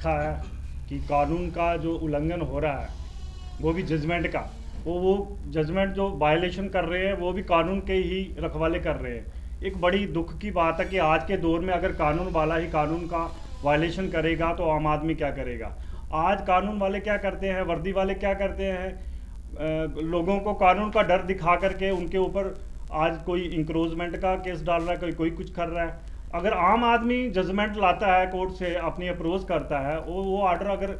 रखा है कि कानून का जो उल्लंघन हो रहा है वो भी जजमेंट का, वो जजमेंट जो वायलेशन कर रहे हैं वो भी कानून के ही रखवाले कर रहे हैं। एक बड़ी दुख की बात है कि आज के दौर में अगर कानून वाला ही कानून का वायलेशन करेगा तो आम आदमी क्या करेगा। आज कानून वाले क्या करते हैं, वर्दी वाले क्या करते हैं, लोगों को कानून का डर दिखा करके उनके ऊपर आज कोई इंक्रोचमेंट का केस डाल रहा है, कोई कुछ कर रहा है। अगर आम आदमी जजमेंट लाता है कोर्ट से, अपनी अप्रोच करता है, वो ऑर्डर अगर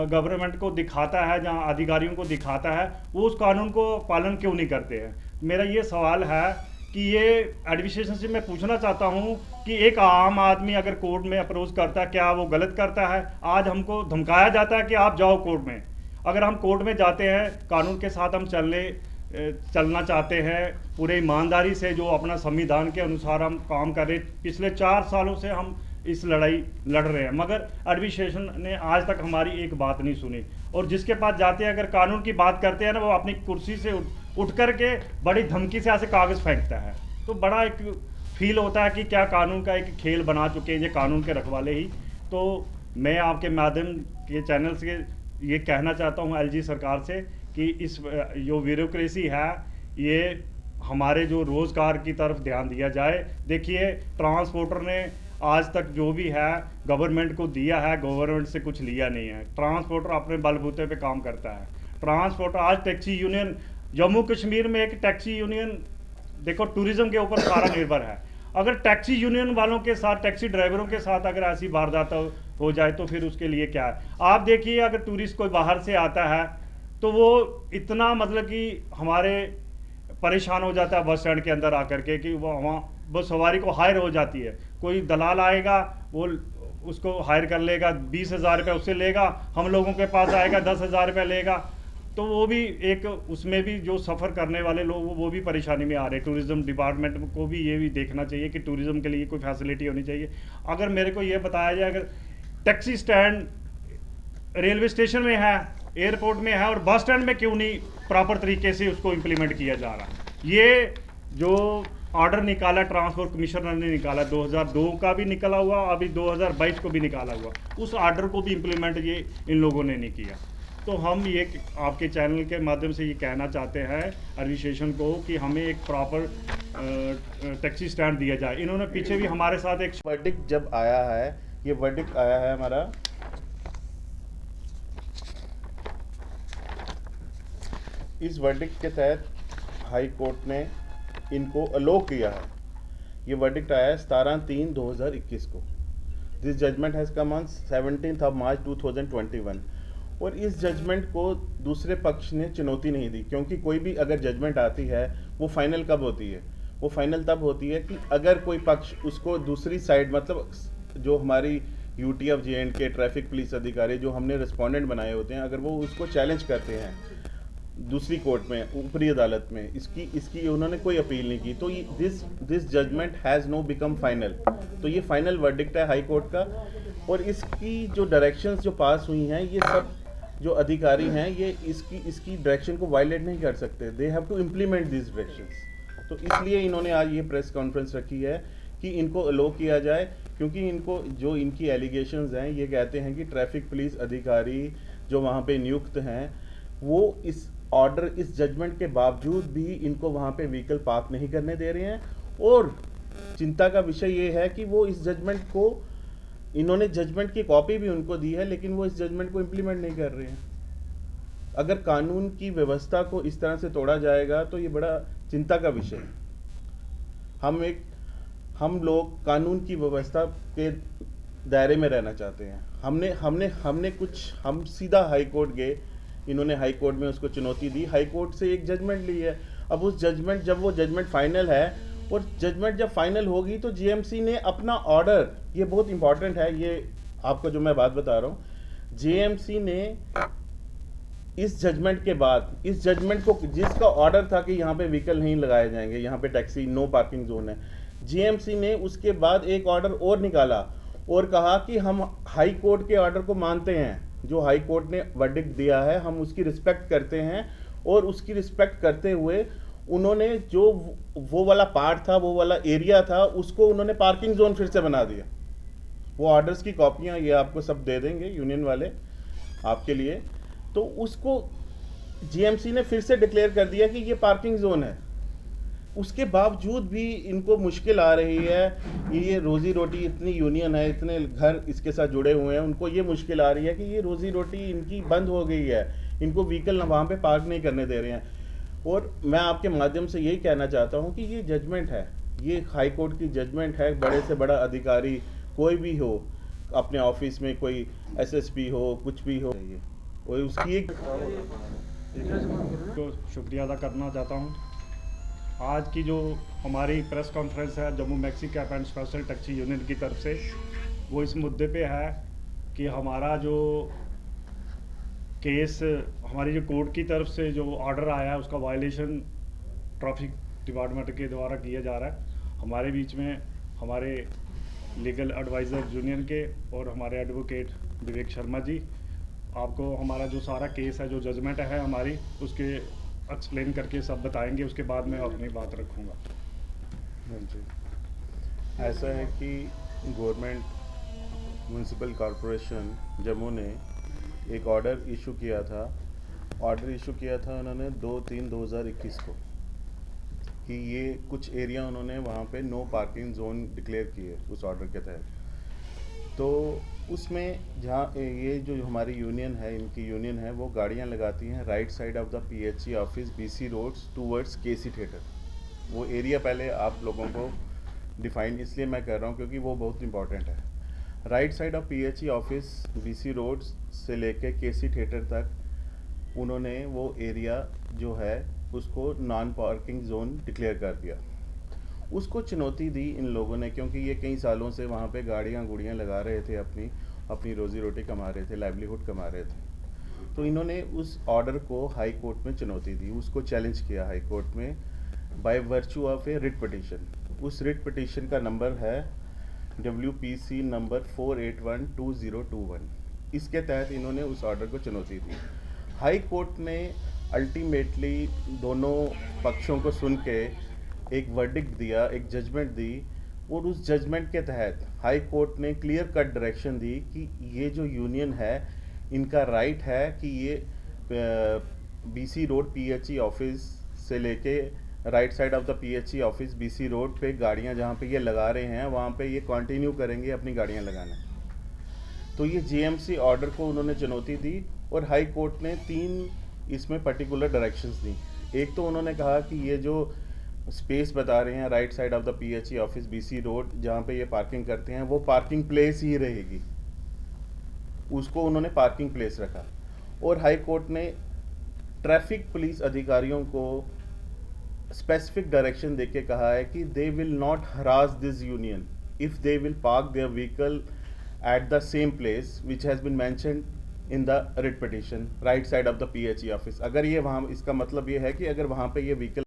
गवर्नमेंट को दिखाता है, जहाँ अधिकारियों को दिखाता है, वो उस कानून को पालन क्यों नहीं करते हैं। मेरा ये सवाल है कि ये एडमिनिस्ट्रेशन से मैं पूछना चाहता हूँ कि एक आम आदमी अगर कोर्ट में अप्रोच करता है, क्या वो गलत करता है। आज हमको धमकाया जाता है कि आप जाओ कोर्ट में। अगर हम कोर्ट में जाते हैं, कानून के साथ हम चलना चाहते हैं, पूरे ईमानदारी से जो अपना संविधान के अनुसार हम काम कर रहे, पिछले 4 सालों से हम इस लड़ाई लड़ रहे हैं, मगर एडमिनिस्ट्रेशन ने आज तक हमारी एक बात नहीं सुनी। और जिसके पास जाते हैं, अगर कानून की बात करते हैं ना, वो अपनी कुर्सी से उठ करके बड़ी धमकी से ऐसे कागज़ फेंकता है। तो बड़ा एक फील होता है कि क्या कानून का एक खेल बना चुके हैं ये कानून के रखवाले ही। तो मैं आपके माध्यम के चैनल से ये कहना चाहता हूँ एलजी सरकार से कि इस जो ब्यूरोक्रेसी है, ये हमारे जो रोज़गार की तरफ ध्यान दिया जाए। देखिए, ट्रांसपोर्टर ने आज तक जो भी है गवर्नमेंट को दिया है, गवर्नमेंट से कुछ लिया नहीं है। ट्रांसपोर्टर अपने बलबूते पे काम करता है। ट्रांसपोर्टर आज टैक्सी यूनियन, जम्मू कश्मीर में एक टैक्सी यूनियन, देखो टूरिज्म के ऊपर सारा निर्भर है। अगर टैक्सी यूनियन वालों के साथ, टैक्सी ड्राइवरों के साथ अगर ऐसी वारदात हो जाए तो फिर उसके लिए क्या है। आप देखिए, अगर टूरिस्ट कोई बाहर से आता है तो वो इतना मतलब कि हमारे परेशान हो जाता है बस स्टैंड के अंदर आकर के कि वो वहाँ बस सवारी को हायर हो जाती है। कोई दलाल आएगा, वो उसको हायर कर लेगा, 20,000 रुपये उससे लेगा, हम लोगों के पास आएगा 10,000 रुपये लेगा। तो वो भी एक, उसमें भी जो सफ़र करने वाले लोग वो भी परेशानी में आ रहे हैं। टूरिज़्म डिपार्टमेंट को भी ये भी देखना चाहिए कि टूरिज़्म के लिए कोई फैसिलिटी होनी चाहिए। अगर मेरे को ये बताया जाए, अगर टैक्सी स्टैंड रेलवे स्टेशन में है, एयरपोर्ट में है, और बस स्टैंड में क्यों नहीं प्रॉपर तरीके से उसको इम्प्लीमेंट किया जा रहा। ये जो ऑर्डर निकाला ट्रांसपोर्ट कमिश्नर ने निकाला, 2002 का भी निकला हुआ, अभी 2022 को भी निकाला हुआ, उस ऑर्डर को भी इम्प्लीमेंट ये इन लोगों ने नहीं किया। तो हम ये आपके चैनल के माध्यम से ये कहना चाहते हैं एडमिनिस्ट्रेशन को कि हमें एक प्रॉपर टैक्सी स्टैंड दिया जाए। इन्होंने पीछे भी हमारे साथ एक वर्डिक्ट जब आया है, ये वर्डिक्ट आया है हमारा इस वर्डिक्ट के तहत हाई कोर्ट ने इनको अलो किया है। ये वर्डिक्ट आया है 17/3/2021 को। This judgment has come on 17 March 2021। और इस जजमेंट को दूसरे पक्ष ने चुनौती नहीं दी, क्योंकि कोई भी अगर जजमेंट आती है वो फाइनल कब होती है, वो फाइनल तब होती है कि अगर कोई पक्ष उसको दूसरी साइड, मतलब जो हमारी UTF JNK ट्रैफिक पुलिस अधिकारी जो हमने रिस्पोंडेंट बनाए होते हैं, अगर वो उसको चैलेंज करते हैं दूसरी कोर्ट में, ऊपरी अदालत में, इसकी उन्होंने कोई अपील नहीं की, तो this judgment has no become final. तो ये फाइनल वर्डिक्ट है हाई कोर्ट का। और इसकी जो डायरेक्शंस जो पास हुई हैं, ये सब जो अधिकारी हैं ये इसकी डायरेक्शन को वायलेट नहीं कर सकते। They have to implement this directions. तो इसलिए इन्होंने आज ये प्रेस कॉन्फ्रेंस रखी है कि इनको अलो किया जाए, क्योंकि इनको जो इनकी एलिगेशंस हैं, ये कहते हैं कि ट्रैफिक पुलिस अधिकारी जो वहाँ पे नियुक्त हैं, वो इस ऑर्डर, इस जजमेंट के बावजूद भी इनको वहाँ पे व्हीकल पार्क नहीं करने दे रहे हैं। और चिंता का विषय ये है कि वो इस जजमेंट को, इन्होंने जजमेंट की कॉपी भी उनको दी है, लेकिन वो इस जजमेंट को इम्प्लीमेंट नहीं कर रहे हैं। अगर कानून की व्यवस्था को इस तरह से तोड़ा जाएगा तो ये बड़ा चिंता का विषय है। हम लोग कानून की व्यवस्था के दायरे में रहना चाहते हैं। हम सीधा हाई कोर्ट गए, इन्होंने हाई कोर्ट में उसको चुनौती दी, हाई कोर्ट से एक जजमेंट ली है। अब उस जजमेंट, जब वो जजमेंट फाइनल है, और जजमेंट जब फाइनल होगी तो जीएमसी ने अपना ऑर्डर, ये बहुत इंपॉर्टेंट है, ये आपको जो मैं बात बता रहा हूँ, जीएमसी ने इस जजमेंट के बाद, इस जजमेंट को, जिसका ऑर्डर था कि यहाँ पे व्हीकल नहीं लगाए जाएंगे, यहाँ पे टैक्सी नो पार्किंग जोन है, जीएमसी ने उसके बाद एक ऑर्डर और निकाला और कहा कि हम हाई कोर्ट के ऑर्डर को मानते हैं, जो हाई कोर्ट ने वर्डिक्ट दिया है हम उसकी रिस्पेक्ट करते हैं। और उसकी रिस्पेक्ट करते हुए उन्होंने जो वो वाला पार्ट था, वो वाला एरिया था, उसको उन्होंने पार्किंग जोन फिर से बना दिया। वो ऑर्डर्स की कॉपियाँ ये आपको सब दे देंगे यूनियन वाले आपके लिए। तो उसको जीएमसी ने फिर से डिक्लेयर कर दिया कि ये पार्किंग जोन है। उसके बावजूद भी इनको मुश्किल आ रही है, ये रोजी रोटी, इतनी यूनियन है, इतने घर इसके साथ जुड़े हुए हैं, उनको ये मुश्किल आ रही है कि ये रोजी रोटी इनकी बंद हो गई है, इनको व्हीकल वहाँ पे पार्क नहीं करने दे रहे हैं। और मैं आपके माध्यम से यही कहना चाहता हूँ कि ये जजमेंट है, ये हाई कोर्ट की जजमेंट है। बड़े से बड़ा अधिकारी कोई भी हो, अपने ऑफिस में कोई एसएसपी हो, कुछ भी हो, ये और उसकी एक को शुक्रिया अदा करना चाहता हूँ। आज की जो हमारी प्रेस कॉन्फ्रेंस है Jammu maxi cab and special taxi union की तरफ से, वो इस मुद्दे पे है कि हमारा जो केस, हमारी जो कोर्ट की तरफ से जो ऑर्डर आया है उसका वायलेशन ट्रैफिक डिपार्टमेंट के द्वारा किया जा रहा है। हमारे बीच में हमारे लीगल एडवाइज़र यूनियन के और हमारे एडवोकेट विवेक शर्मा जी आपको हमारा जो सारा केस है, जो जजमेंट है हमारी, उसके एक्सप्लेन करके सब बताएंगे। उसके बाद मैं अपनी बात रखूँगा। जी, ऐसा है कि गवर्नमेंट म्यूनसिपल कॉरपोरेशन जम्मू ने एक ऑर्डर इशू किया था। उन्होंने 2/3/2021 को, कि ये कुछ एरिया उन्होंने वहाँ पे नो पार्किंग जोन डिक्लेयर किए उस ऑर्डर के तहत। तो उसमें जहाँ ये जो हमारी यूनियन है, इनकी यूनियन है, वो गाड़ियाँ लगाती हैं right side of the PHE office BC roads towards KC theatre. वो एरिया पहले आप लोगों को डिफाइन इसलिए मैं कर रहा हूँ क्योंकि वो बहुत इंपॉर्टेंट है। Right side of PHE office BC roads से लेके केसी थिएटर तक उन्होंने वो एरिया जो है उसको नॉन पार्किंग जोन डिक्लेयर कर दिया। उसको चुनौती दी इन लोगों ने, क्योंकि ये कई सालों से वहाँ पे गाड़ियाँ गुड़ियाँ लगा रहे थे, अपनी रोज़ी रोटी कमा रहे थे, लाइवलीहुड कमा रहे थे। तो इन्होंने उस ऑर्डर को हाई कोर्ट में चुनौती दी, उसको चैलेंज किया हाई कोर्ट में by virtue of A writ petition. उस रिट पिटीशन का नंबर है WPC नंबर 4812021। इसके तहत इन्होंने उस ऑर्डर को चुनौती दी। हाई कोर्ट ने अल्टीमेटली दोनों पक्षों को सुन के एक वर्डिक्ट दिया, एक जजमेंट दी, और उस जजमेंट के तहत हाई कोर्ट ने क्लियर कट डायरेक्शन दी कि ये जो यूनियन है इनका राइट है कि ये BC रोड PHE ऑफिस से लेके right side of the PHE office BC road पे गाड़ियाँ जहाँ पे ये लगा रहे हैं वहाँ पे ये कंटिन्यू करेंगे अपनी गाड़ियाँ लगाना। तो ये GMC ऑर्डर को उन्होंने चुनौती दी और हाई कोर्ट ने 3 इसमें पर्टिकुलर डायरेक्शंस दी। एक तो उन्होंने कहा कि ये जो स्पेस बता रहे हैं right side of the PHE office BC road जहाँ पे ये पार्किंग करते हैं वो पार्किंग प्लेस ही रहेगी, उसको उन्होंने पार्किंग प्लेस रखा। और हाई कोर्ट ने ट्रैफिक पुलिस अधिकारियों को स्पेसिफिक डायरेक्शन देके कहा है कि they will not harass this union if they will park their vehicle at the same place which has been mentioned in the writ petition right side of the PHE office। अगर ये वहाँ, इसका मतलब ये है कि अगर वहाँ पे ये व्हीकल